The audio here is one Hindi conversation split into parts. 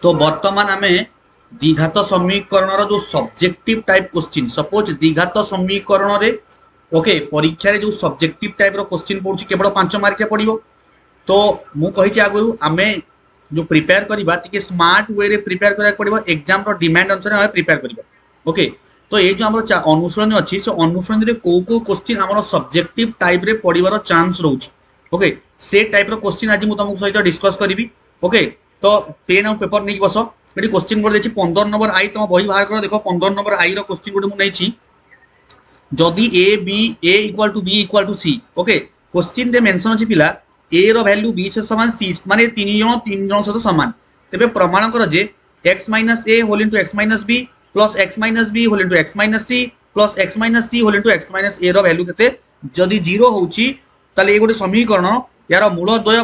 तो बर्तमान आम द्विघात समीकरण जो सब्जेक्टिव टाइप क्वेश्चन सपोज द्विघात समीकरण रे ओके परीक्षा रे जो सब्जेक्टिव टाइप रो क्वेश्चन पड़ुछि केवल 5 मार्क पड़िबो। तो मु कहि आगु आमे जो प्रिपेयर करबा टिके स्मार्ट वे रे प्रिपेयर करा पड़िबो एग्जाम रो डिमांड अनुसार आमे प्रिपेयर करबा। ओके तो ये जो हमर अनुसरणी अछि से अनुसरणी रे को क्वेश्चन हमर सब्जेक्टिव टाइप रे पड़िबार चांस रहउछि। ओके से टाइप रो क्वेश्चन आज मु तुमको सहित डिस्कस करबी। ओके तो पेन और पेपर नहीं बस ये क्वेश्चन गोटे देखिए 15 नंबर आई तुम बही बाहर कर देखो 15 नंबर आई क्वेश्चन गोटे मुझे जदि a b a equal to b equal to c. Okay question रे मेंशन अछि पिला ए रो वैल्यू बी से समान सी माने तीन जन सहित समान तेबे प्रमाण कर जे x minus a whole into x minus b plus x minus b whole into x minus c plus x minus c whole into x minus a रो वैल्यू केते जदि 0 होउची ताले ए गोटे समीकरण यार मूलद्वय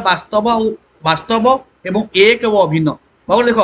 वास्तव एवं एक वो अभिन्न बाबू देख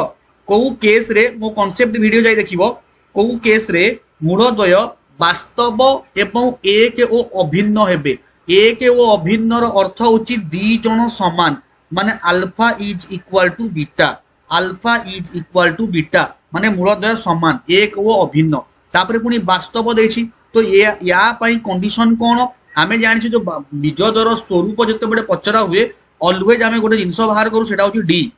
कौ केस रे मो कॉन्सेप्ट वीडियो जाई देखिबो कौ केस रे मूलद्वय वास्तव एवं एक ओ अभिन्न हेबे। एक ओ अभिन्न रो अर्थ होची दी जण समान माने alpha is equal to beta alpha is equal to beta माने मूलद्वय समान एक ओ अभिन्न तापरे पुनी वास्तव देछि। तो या पई कंडीशन कोन आमे जानि जो बीजद्वर स्वरूप जते बडे पचरा हुए ऑलवेज आमे गोटे जिंस बाहर करू सेटा होची डी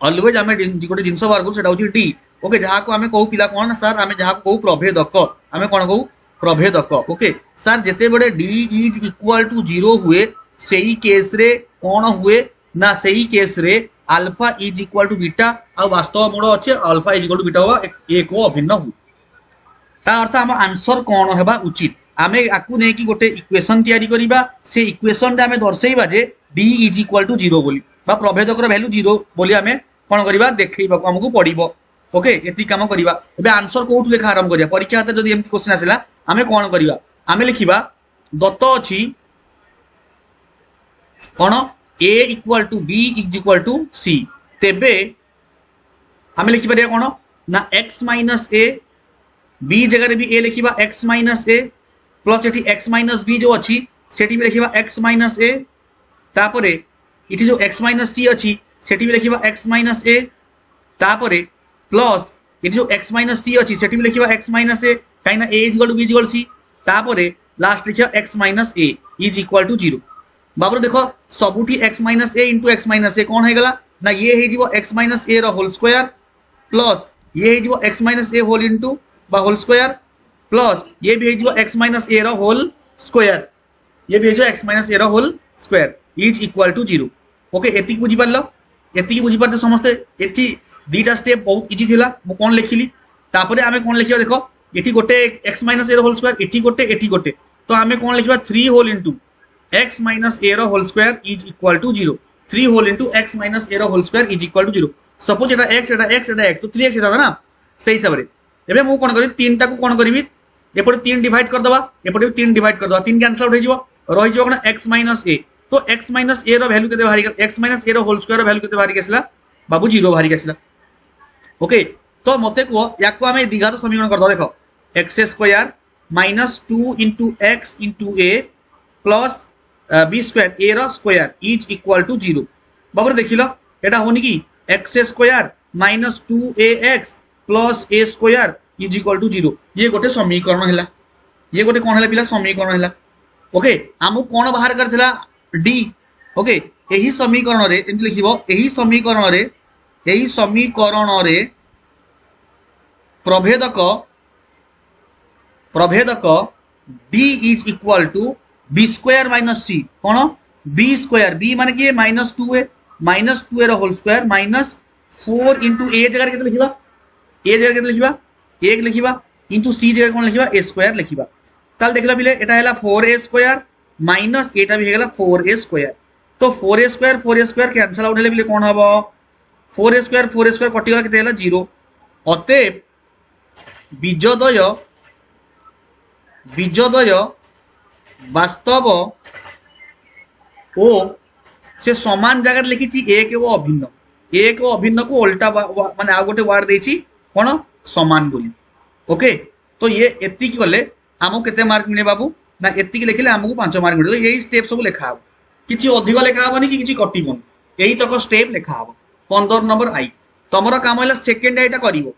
ऑलवेज आमे गोटे जिंस बाहर करू सेटा होची डी। ओके जहा को आमे कहू पिला कोन सर आमे जहा को कहू प्रभेदक आमे कोन कहू प्रभेदक। ओके सर जेते बडे डी इज इक्वल टू 0 हुए सेही केस रे कोन हुए ना सेही केस रे alpha is equal to beta आ वास्तव मूल अछि alpha is equal to beta हो एक हो अभिन्न हो ता अर्थ हम आंसर कोन हेबा उचित आमे आकु नै कि गोटे इक्वेशन तयारी करिबा से इक्वेशन रे आमे दर्शैबा जे d इज इक्वल टू 0 बोली बा प्रभेदक रो वैल्यू 0 बोली आमे कोन करिबा देखैबा हमकु पड़िबो। ओके एति काम करिबा एबे आंसर कोठु लेखा आरंभ करिया परीक्षा हाते जदि एमति क्वेश्चन आसिला आमे कोन करिबा आमे लिखिबा दत्त अछि कोन a equal to b is equal to c तेबे आमे लिखिबा रे कोन ना x माइनस a b जगह रे भी a लिखिबा x minus a plus eighty x minus b जो अछि सेटी भी लिखिबा x माइनस a तापरे इटी जो x माइनस सी अच्छी सेटी भी लिखिबा x माइनस ए तापरे प्लस इटी जो x माइनस सी अच्छी सेटी भी लिखिबा x माइनस ए काई ना a is equal to b is equal to c तापरे लास्ट लिखिबा x minus a is equal to 0। बाबू देखो सबुठी x minus a into x minus a कौन है गला ना ये है जीवो x माइनस ए रो होल स्क्वायर प्लस ये है जीवो x minus a whole into बा होल स्क्वायर प्लस ये भी है जीवो x माइनस ए रो होल स्क्वायर ये भी है जो x माइनस ए रो whole square is equal to 0। Okay एतिक बुझी पारलो एतिक बुझी पारते समस्ते एठी दीटा स्टेप बहुत इजी थिला मु कोन लिखिली तापरे आमे कोन लिखिबा देखो एठी गोटे x माइनस ए रो होल स्क्वायर एठी गोटे तो आमे कोन लिखिबा 3 whole into x minus a रो whole square is equal to 0 3 whole into x minus a रो whole square is equal to 0 suppose एटा x तो 3x था ना सही हिसाब रे एबे मु कोन करी 3 टा को कोन करबी एपटे 3 डिवाइड कर दबा एपटे 3 डिवाइड कर दबा 3 कैंसिल आउट हो जिवो रहि जिवो कोन x माइनस ए तो x माइनस ए रो वैल्यू केते बाहरी x माइनस ए रो होल स्क्वायर रो वैल्यू केते बाहरी गेसला बाबू 0 बाहरी गेसला। ओके तो मते को याको हमें द्विघात समीकरण कर दो देखो x square minus 2 into x into a plus b square a रो स्क्वायर इज इक्वल टू 0 बाबू देखिलो एटा होनी कि x square minus 2ax plus a square is equal to 0 ये गोटे समीकरण हैला ये गोटे कोन हैला पिला समीकरण हैला। ओके हमु कोन बाहर करथिला d। ओके एही समीकरण रे एंत लिखिबो एही समीकरण रे प्रभेदक d is equal to b square minus c कोन b स्क्वायर b माने कि माइनस 2a रो whole square minus 4 into a जगह केते लिखिबा a जगह केते लिखिबा 1 लिखिबा इंटू c जगह कोन लिखिबा a स्क्वायर लिखिबा ताल देखला बिले एटा हैला 4a स्क्वायर माइनस एटा भी हेगला 4a स्क्वायर तो 4a स्क्वायर कैंसिल आउट हेले बिले कोन हबो 4a स्क्वायर कटि गला केते हैला 0 अतएव बीजद्वय वास्तव ओ से समान जगह लिखिछि एक ओ अभिन्न को उल्टा माने आ गोटे वर्ड देछि कोन समान बोली। ओके तो ये एति की गले हमको केते मार्क मिले बाबू ना एति की लिखिले हमको 5 मार्क मिले। तो यही स्टेप सब लिखा किछि अधिक लिखा हबनी कि किछि कटिबनी यही तक स्टेप लिखा हबो 15 नंबर आई तुमर काम है सेकेंड एटा करिवो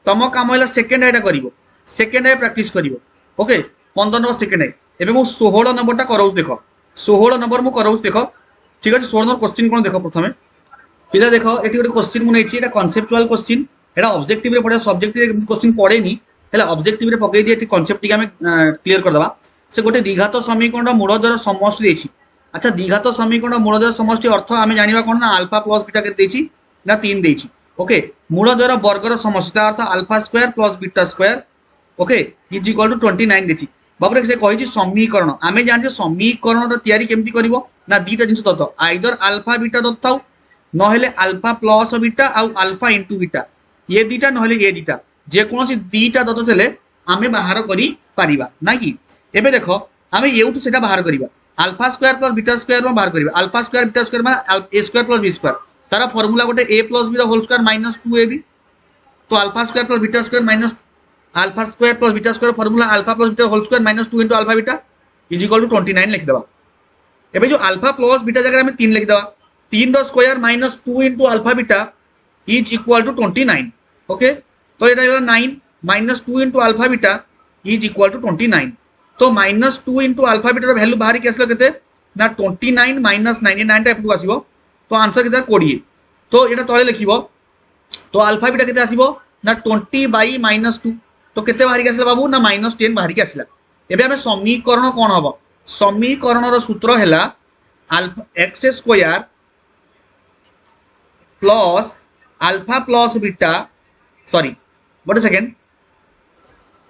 तुम काम है सेकेंड एटा करिवो सेकेंड ए प्रैक्टिस करिवो ओके 15 नंबर सेकेंड ए एबे मु 16 नंबरटा कराउस देखो 16 नंबर मु कराउस देखो ठीक है 16 नंबर क्वेश्चन कोन देखो प्रथमे पिला देखो एटी गोटे क्वेश्चन मु नेछि एटा कॉन्सेप्चुअल क्वेश्चन एटा ऑब्जेक्टिव रे पड़े सब्जेक्टिव क्वेश्चन पड़े नी हैला ऑब्जेक्टिव रे पकई दे एटी कांसेप्ट टिक हमें क्लियर कर दबा से गोटे द्विघात समीकरण मूल द्वारा समष्टि देछि अच्छा द्विघात समीकरण मूल द्वारा समष्टि अर्थ आमे जानिबा कोन ना अल्फा प्लस बीटा के देछि ना 3 देछि ओके मूल द्वारा वर्गर समष्टि अर्थ alpha square plus beta square okay is equal to 29 देछि बाबरे से कहि समीकरण आमे जानि समीकरण तैयारी केमती करिवो ना दीटा जिंस दत्त आइदर अल्फा बीटा दत्ताउ नहेले अल्फा प्लस बीटा आउ अल्फा इनटू बीटा ये दीटा नहेले ये दीटा जे कोनसी दीटा दत्त थले आमे बाहर करि पारिबा ना कि एबे देखो आमे एउटु सेटा बाहर करिबा alpha square plus beta square में बाहर करिबा अल्फा स्क्वायर बीटा स्क्वायर माने a square plus b square तारा फार्मूला गोटे a plus b the whole square minus 2ab तो alpha square plus beta square minus alpha square plus beta square formula alpha plus beta whole square minus 2 alpha beta is equal to 29 लिख देबा एबे जो अल्फा प्लस बीटा जगह में 3 लिख देबा 3 द square minus 2 alpha beta is equal to 29 okay तो एटा 9 minus 2 alpha beta is equal to 29 तो माइनस 2 अल्फा बीटा वैल्यू बाहर के आसलो केते ना 29 माइनस 99 टा एपटू आसीबो तो आंसर केते 20 तो एटा तळे लिखिबो तो अल्फा बीटा केते आसीबो ना 20 बाई माइनस 2 तो केते बाहर के आसला बाबू ना माइनस 10 बाहर के आसला एबे हमें समीकरण कोन हबो समीकरण रो सूत्र हैला alpha x square plus alpha plus beta sorry what second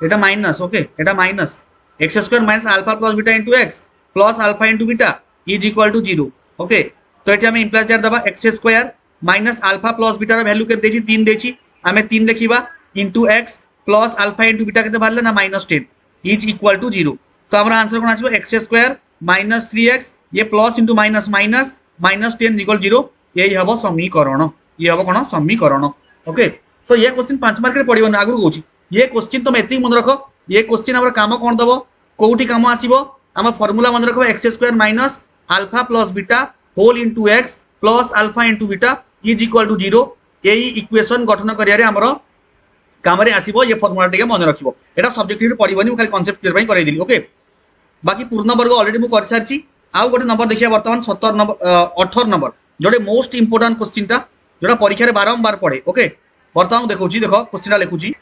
एटा माइनस ओके एटा minus x square minus alpha plus beta into x plus alpha into beta is equal to 0 okay तो ये हमें इम्प्लाइज दबा x square minus alpha plus beta value के देछि 3 देछि हमें 3 लिखिबा into x plus alpha into beta के बाहर ना माइनस 10 इज इक्वल टू 0 तो हमारा आंसर कोन आसीबो एक्स स्क्वायर माइनस 3x ये plus into minus minus minus 10 equal 0 यही हबो समीकरण ये हबो कोन समीकरण ओके तो ये क्वेश्चन 5 मार्क रे पडिबो ना आगु कहूची ये क्वेश्चन तुम एति मन रखो ये क्वेश्चन हमर काम कोन दबो कोउठी काम आसीबो हम फार्मूला मन रखो x square minus alpha plus beta whole into x plus alpha into beta is equal to 0 यही इक्वेशन गठन करियारे हमर काम रे आसीबो ये फार्मूला टिके मन रखिबो एटा सब्जेक्टिव रे पडिबोनी खाली कांसेप्ट क्लियर पई कराई दिली ओके बाकी पूर्ण वर्ग ऑलरेडी मु कर सारची आउ गोटे नंबर देखिया वर्तमान 17 number 18 number Jote most important question टा जोटा परीक्षा रे बारंबार पड़े ओके वर्तमान देखौची देखो क्वेश्चन टा लिखुची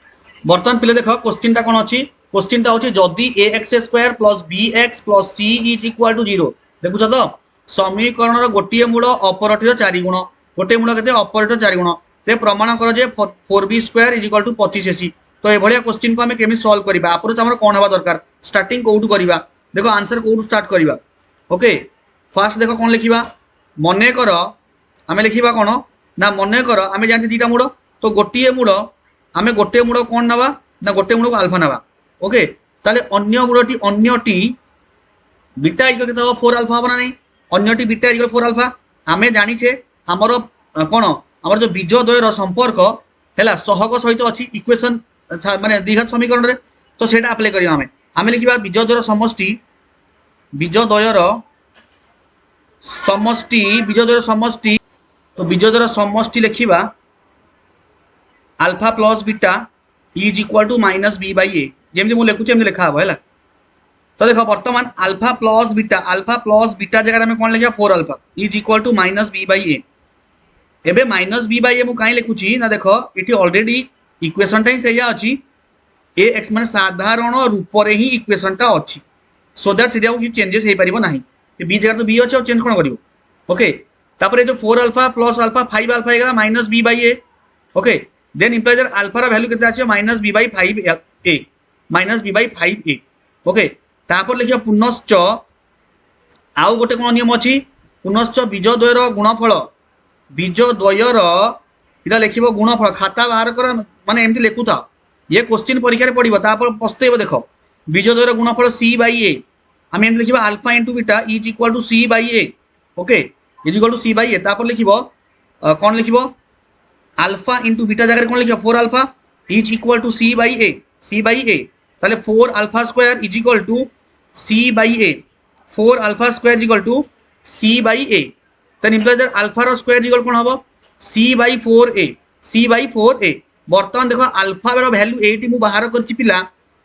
वर्तमान पिले देखो क्वेश्चन टा कोन अछि क्वेश्चन टा होची जदी ax square plus bx plus c is equal to 0 देखुछ तो समीकरण रो गोटिए मूल अपरटिर 4 गुण गोटे मूल केते अपरटिर 4 गुण ते प्रमाण कर जे 4b square is equal to 25ac तो ए भलिया क्वेश्चन को हमें केमि सॉल्व करबा अप्रोच हमर कोन हबा दरकार स्टार्टिंग कोउटू करबा देखो आंसर कोउटू स्टार्ट करबा ओके फर्स्ट देखो कोन लिखिबा मने कर हमें लिखिबा कोन ना मने कर हमें जानती दीटा मूल तो गोटिए मूल हमें गोटे मूल कोन नबा ना गोटे मूल को अल्फा नबा ओके ताले अन्य टी बीटा इक्वल केते 4 अल्फा हबना नहीं अन्य टी बीटा इक्वल 4 अल्फा हमें जानि छे हमर कोन हमर जो बीज द्वयर संपर्क हैला सहग सहित अछि इक्वेशन माने द्विघात समीकरण रे तो सेटा अप्लाई करियो हमें लिखिबा बीज द्वयर समष्टि तो बीज द्वयर समष्टि लिखिबा alpha plus beta is equal to minus b by a जेमती मु लिखुचे एमती लिखा हबो हैला तो देखो वर्तमान अल्फा प्लस बीटा जगह में कोन लिखिया 4 alpha is equal to minus b by a एबे माइनस बी बाई ए मु काई लिखुची ना देखो इटी ऑलरेडी इक्वेशन टा ही सेया अछि ए एक्स माने साधारण रूप रे ही इक्वेशन टा अछि सो दैट सिडिया कि चेंजेस हे परिबो नाही ए बी जगह तो बी अछि और चेंज कोन करिवो ओके तापर जो 4 अल्फा प्लस अल्फा 5 अल्फा हेगा minus b by a okay then implies that alpha रा वैल्यू केते आसीयो minus b by 5a minus b by 5a okay तापर लिखियो पुनश्च आउ गोटे कोन नियम अछि पुनश्च बीज द्वयर गुणफल बीज द्वयर इला लिखिबो गुणफल खाता बाहर कर माने एमती लिखुता ये क्वेश्चन परीक्षा रे पडिबो तापर पस्तेबो देखो बीज द्वयर गुणफल c बाई a हम एमती लिखिबो alpha into beta is equal to c by a okay is equal to c by a तापर लिखिबो कोन लिखिबो अल्फा इंटू बीटा जगह कौन लिखा 4 alpha is equal to c by a ताले 4 alpha square is equal to c by a 4 alpha square is equal to c by a then implies that alpha row square is equal कोन हबो c बाई 4a c/4a बर्तमान देखो अल्फा रो वैल्यू एटी मु बाहर करछि पिला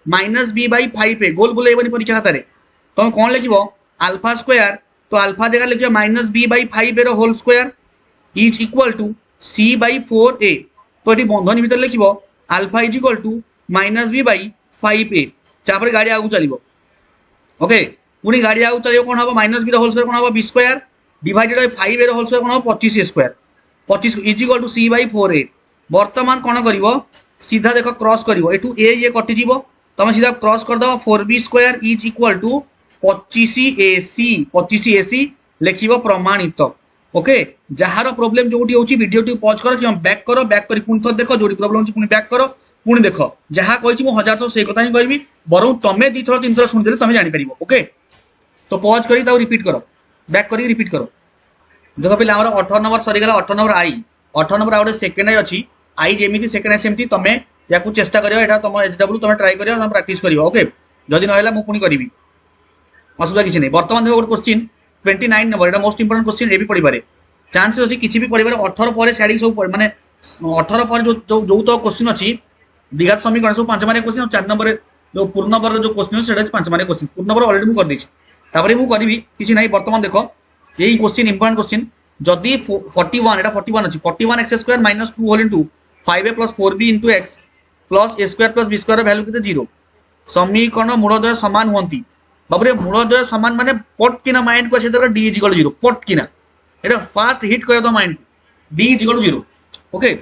-b/5a गोल बुलेबनी परीक्षा खातारे तुम कौन लिखिबो अल्फा स्क्वायर तो अल्फा जगह लिखिबो -b/5a रो whole square is equal to c/4a तो ये बंधनी भीतर लिखिबो alpha is equal to -b/5a चापर गाड़ी आगु चलिबो ओके पुणी गाड़ी आगु चलिबो कोन हबो -b रो होल स्क्वायर कोन हबो b square divided by 5a रो होल स्क्वायर कोन हबो 25a square 25 is equal to c/4a वर्तमान कौन कर सीधा देख क्रॉस कर ये कटिज तुम सीधा क्रॉस करद 4b square is equal to 25ac लिख प्रमाणित ओके जार प्रोब्लेम जो वीडियो टी पॉज कर कि बैक कर पुणी थर देख जो प्रोब्लेम पुणी बैक कर पुणी देख जहाँ कही मुझे 1000 से कथा ही कहबी बर तुम 2 थर 3 थर शुणिदेले तुम जापर ओके तो पॉज कर रिपीट कर बैक कर रिपीट कर देख पे 18 नंबर सरीगला 18 नंबर आई 18 नंबर आउट सेकेंड आई अच्छी आई जमी सेकेंड सेमती तुम या चेष्टा कर तुम एचडब्ल्यू तुम ट्राए कर प्राक्ट कर ओके जदि ना मुझे करी असुविधा किसी नहीं बर्तमान देखो गोटे क्वेश्चन 29 नंबर एटा मोस्ट इंपोर्टेंट क्वेश्चन ये भी पढ़ी चांसेस अच्छी किसी भी पढ़ी 18 पर सियाड़ी सब माने 18 पर जो जो तो क्वेश्चन अच्छी द्विघात समीकरण सब 5 मार्क क्वेश्चन 4 नंबर जो पूर्ण वर्ग जो क्वेश्चन से 5 मार्क क्वेश्चन पूर्ण वर्ग ऑलरेडी मुझे कर मुझे करी किसी ना बर्तमान देख यही क्वेश्चन इंपोर्टेंट क्वेश्चन जदि 41 एटा 41 अच्छी 41x square minus 2 whole into 5a plus 4b into x plus a square plus b square value के 0 समीकरण मूलद्वय समान हमें बाबरे मूलद्वय समान माने पटकिना माइंड को से D is equal 0 पटकिना Etah fast hit कर दो mind D is equal 0 okay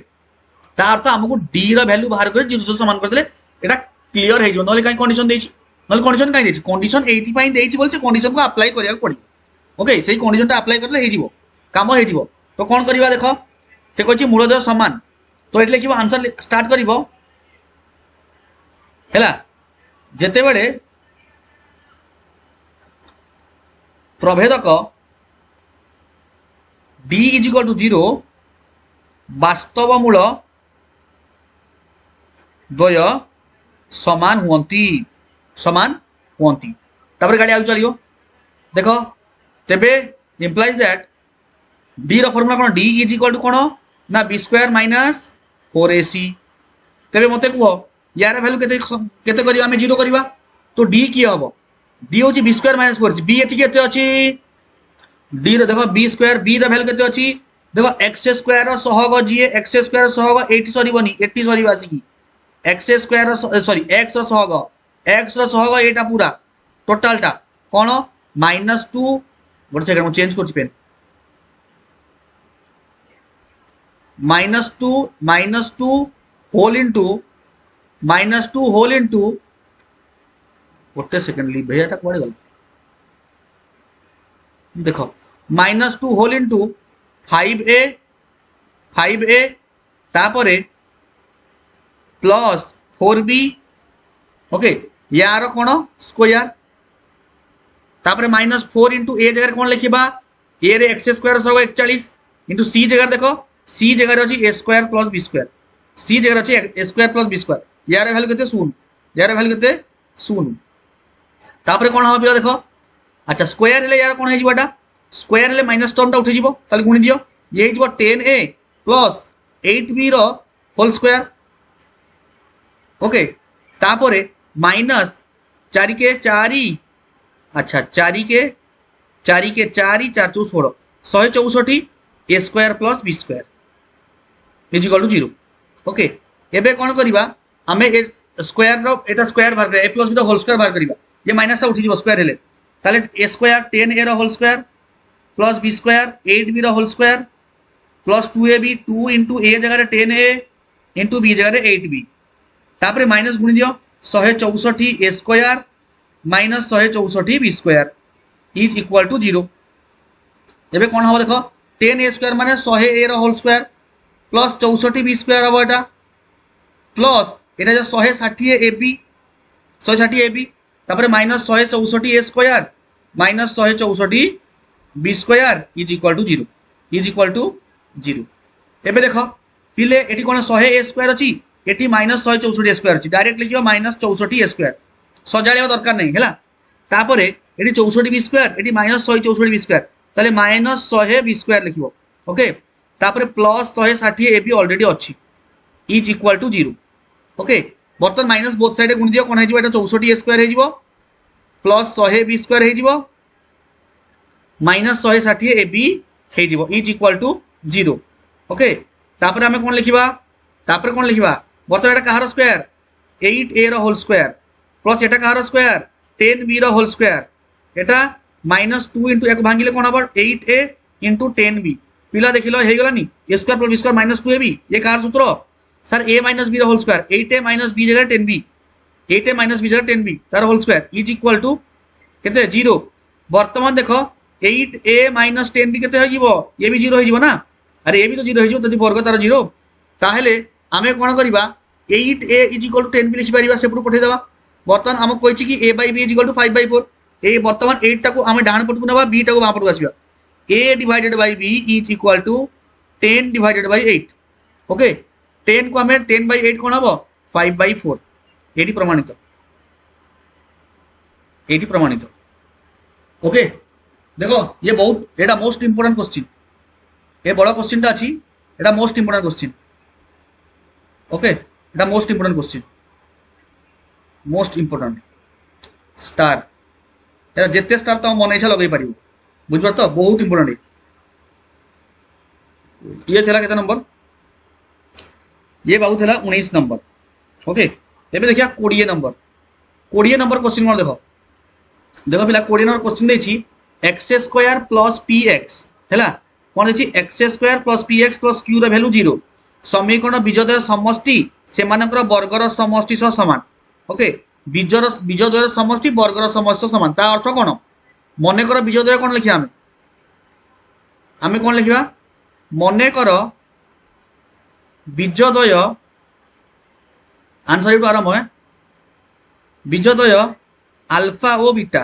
ता अर्थ हमको डी रो वैल्यू बाहर कर 0 से समान कर देले एटा क्लियर हे जो नले काई कंडीशन देछि नले कंडीशन काई देछि कंडीशन 80 पाई देछि बोल से कंडीशन को अप्लाई करिया पड़ी ओके सही कंडीशन ता अप्लाई करले हे जिवो काम हे जिवो तो कोन करबा देखो से कहछि मूलद्वय समान तो ये लिखिबो आंसर स्टार्ट करिबो हैला जेते बेले प्रभेदक d इज इक्वल टू 0 वास्तव मूल द्वय समान हुवंती तापर गाड़ी आगु चलियो देखो तेबे इंप्लाइज दैट d रो फार्मूला कोन d इज इक्वल टू कोन ना b स्क्वायर माइनस 4ac तेबे मते कह यार वैल्यू केते केते करिवा हमें 0 करिवा तो d की हबो d होची b square minus 4ac b एति केते अछि d रो देखो b स्क्वायर b रो वैल्यू केते अछि देखो x स्क्वायर रो सहग जीए x स्क्वायर सहग 80 सरीबनी 80 सरीबा आसी x स्क्वायर सॉरी x रो सहग एटा पूरा टोटलटा कोन -2 वन सेकंड मु चेंज करछि पेन -2 होल इंटू गोटे सेकेंड ली भैया कड़े गल देख -2 होल इंटू 5a तापरे प्लस 4b ओके यार कौन स्क्वायर तापरे -4 इंटू ए जगह कौन लिखा ए रे एक्स स्क्वायर सब 41 इंटू सी जगह देखो सी जगह अच्छी ए स्क्वायर प्लस बी स्क्वायर सी जगह अच्छी ए स्क्वायर प्लस बी स्क्वायर यार वैल्यू केते 0 यार वैल्यू केते 0 तापरे कौन हम देखो अच्छा स्क्वायर हेले यार कौन हो स्क्वायर हेले माइनस टर्म टा उठी जीवो ताले गुणी दियो ये हो 10a प्लस 8b रो होल स्क्वायर ओके तापरे माइनस 4 के 4 अच्छा 4 के 4 4 16 164 a square plus b square is equal to 0 okay एबे कौन करबा हमें स्क्वायर रो एटा स्क्वायर बाहर कर ए प्लस बी रो होल स्क्वायर बाहर करबा ये माइनस टा उठी जीवो स्क्वायर हेले ताले ए स्क्वायर 10a रो whole square plus b square 8b रो whole square plus 2ab 2 into a जगह 10a इंटू बी जगह 8b तापरे माइनस गुणी दियो 164 a square minus 164 b square is equal to 0 एबे कौन हम देखो 10a स्क्वायर माने 100a रो whole square plus 64 b square हम एटा प्लस एटा जो 160ab 160ab तापरे minus 164 a square minus 164 b square is equal to 0 is equal to 0 एबे देखो पिले एटी कोन 100 ए स्क्वायर अछि एटी माइनस 164 ए स्क्वायर अछि डायरेक्ट लिखियो माइनस 64 ए स्क्वायर सजालिया दरकार नहीं हैला तापरे एटी 64 बी स्क्वायर एटी माइनस 164 बी स्क्वायर ताले माइनस 100 बी स्क्वायर लिखियो ओके तापर प्लस 160 ए बी ऑलरेडी अच्छी इज इक्वाल टू 0 ओके बर्तन माइनस बोथ साइड गुणी दियो कोन हे 64 ए स्क्वायर हे प्लस 100 बी स्क्वायर हे माइनस 160 ए बी हे इज इक्वाल टू 0 ओके तापर आमे कोन लिखिबा तापर कोन लिखिबा बर्तन एटा कहार स्क्वायर 8 ए रो होल स्क्वायर प्लस एटा कहार स्क्वायर 10 बी रो होल स्क्वायर एटा -2 इंटू एक भांगिले कोन हबो 8 ए इंटू 10 बी पिला देखिलो हे गलानी a square plus b square -2 a b ये कहार सूत्र सर ए माइनस बी रो whole square 8 a minus b जगह 10 बी 8 ए माइनस बी जगह 10 बी तार whole square is equal to केते 0 वर्तमान देखो 8 ए माइनस 10 बी केते हो ये भी 0 हो ना अरे ये भी तो 0 हो जदि वर्ग तार 0 ताहेले आमे कोन करबा 8 ए इज इक्वल टू 10 बी लिखि परिबा सेपटु पठे देबा वर्तमान हम कहिछि कि a by b is equal to 5/4 ए वर्तमान 8 टाको आमे डाहन पटकु नबा b टाको बाम पटकु आसीबा a divided by b is equal to 10 divided by 8 okay 10 को हमें 10/8 कोन हबो 5/4 एटी प्रमाणित ओके देखो ये बहुत एटा मोस्ट इंपोर्टेंट क्वेश्चन ये बड़ा क्वेश्चन टा अछि एटा मोस्ट इंपोर्टेंट क्वेश्चन ओके एटा most important question most important star एटा जेते स्टार तो मन इच्छा लगे पारिबो बुझबा तो बहुत इंपोर्टेंट ये थला केते नंबर ये बाबू थला 19 नंबर ओके एबे देखिया 20 नंबर क्वेश्चन कोन देखो देखो पिला 20 नंबर क्वेश्चन देछि x स्क्वायर प्लस px हैला कोन देछि x square plus px plus q रो वैल्यू 0 समीकरण बीजद्वय समष्टि सेमानकर वर्गर समष्टि सह समान ओके बीजद्वय समष्टि वर्गर समष्टि सह समान ता अर्थ कोन मने कर बीजद्वय कोन लिखिया आमे कोन लिखिबा मने कर बीजद्वय आंसर इटू आरंभ है बीजद्वय अल्फा ओ बीटा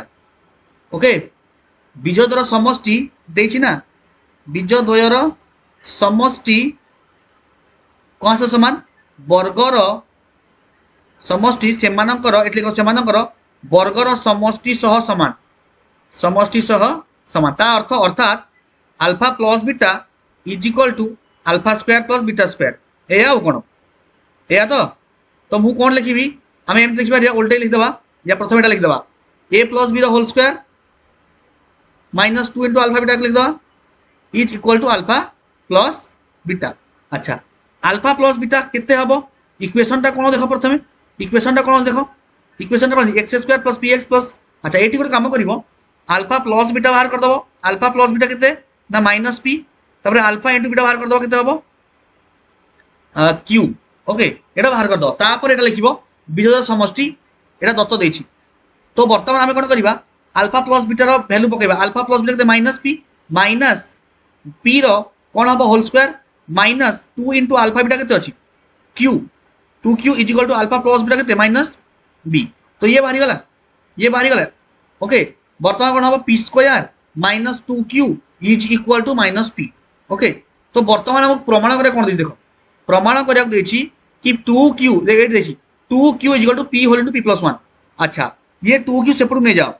ओके बीजद्वयर समष्टि देछि ना बीजद्वयर समष्टि कौन से समान वर्गर समष्टि सेमानकर एटले सेमानकर वर्गर समष्टि सह समान ता अर्थ अर्थात alpha plus beta is equal to alpha square plus beta square एया कोन एया तो मु कोन लिखिबी हम एम लिखिबा या उल्टे लिख देबा या प्रथम एटा लिख देबा a प्लस b रो होल स्क्वायर -2 अल्फा बीटा लिख देबा is equal to alpha plus beta अच्छा अल्फा प्लस बीटा केते हबो इक्वेशन टा कोन देखो प्रथमे इक्वेशन टा कोन देखो इक्वेशन टा कोन x square plus px plus अच्छा एटी गोटे काम करिवो अल्फा प्लस बीटा बाहर कर दबो अल्फा प्लस बीटा केते ना -p तबरे अल्फा इनटू बीटा बाहर कर दबो केते हबो q ओके एटा बाहर कर दो तापर एटा लिखिबो बीजद्वय समष्टि एटा दत्त देछि तो वर्तमान आमे कोन करिबा अल्फा प्लस बीटा रो वैल्यू पकेबा अल्फा प्लस बीटा केते -p रो कोन हबो whole square -2 into alpha beta केते अछि q 2q is equal to alpha plus beta केते -b तो ये बाहरी गला ओके वर्तमान कोन हबो p square -2q is equal to -p okay तो वर्तमान हम प्रमाण करे कोन देछि देखो प्रमाण करे देछि कि 2q देख देछि 2q is equal to p whole into p + 1 अच्छा ये 2q सेपटू नै जाओ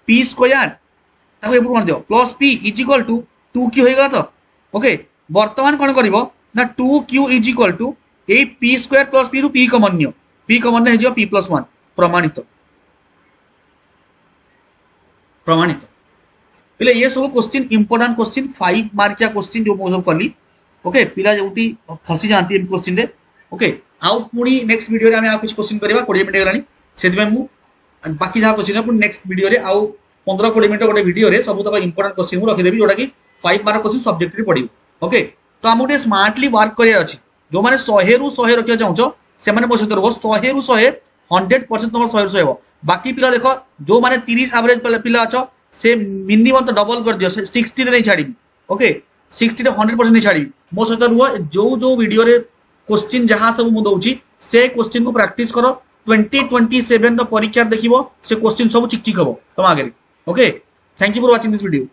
p स्क्वायर ताको एपटू कोन दियो plus p is equal to 2q होई गला तो ओके वर्तमान कोन करिवो ना 2q is equal to a p square plus p रु p कॉमन नियो p कॉमन हे जो p + 1 प्रमाणित पिले ये सब क्वेश्चन इंपोर्टेंट क्वेश्चन 5 मार्किया क्वेश्चन जो मो सब करली ओके पिला जोटी फसी जानती है क्वेश्चन रे ओके आउ पुनी नेक्स्ट वीडियो रे हम आ कुछ क्वेश्चन करबा 20 मिनिट गलानी सेति में मु बाकी जहाँ क्वेश्चन पुनी नेक्स्ट वीडियो रे आउ 15-20 मिनिट गोटे वीडियो रे सब तक इंपोर्टेंट क्वेश्चन मु रखि देबी जोटा कि 5 मार्क क्वेश्चन सब्जेक्ट रे पडिबो ओके तो हम गोटे स्मार्टली वर्क करिया अछि जो माने 100 रु 100 रखिया चाहछो से माने मो सहित रहो 100 रु 100 100% तुम 100 रु 100 बाकी पिला देखो जो माने 30 एवरेज पिला अछो से मिनिमम तो डबल कर दियो 60 रे नहीं छाड़ी ओके 60 रे 100% नहीं छाड़ी मो सहित रुओ जो वीडियो रे क्वेश्चन जहां सब मु दउची से क्वेश्चन को प्रैक्टिस करो 2027 द परीक्षा देखिबो से क्वेश्चन सब चिक चिक हबो तम आगे okay thank you for watching this video.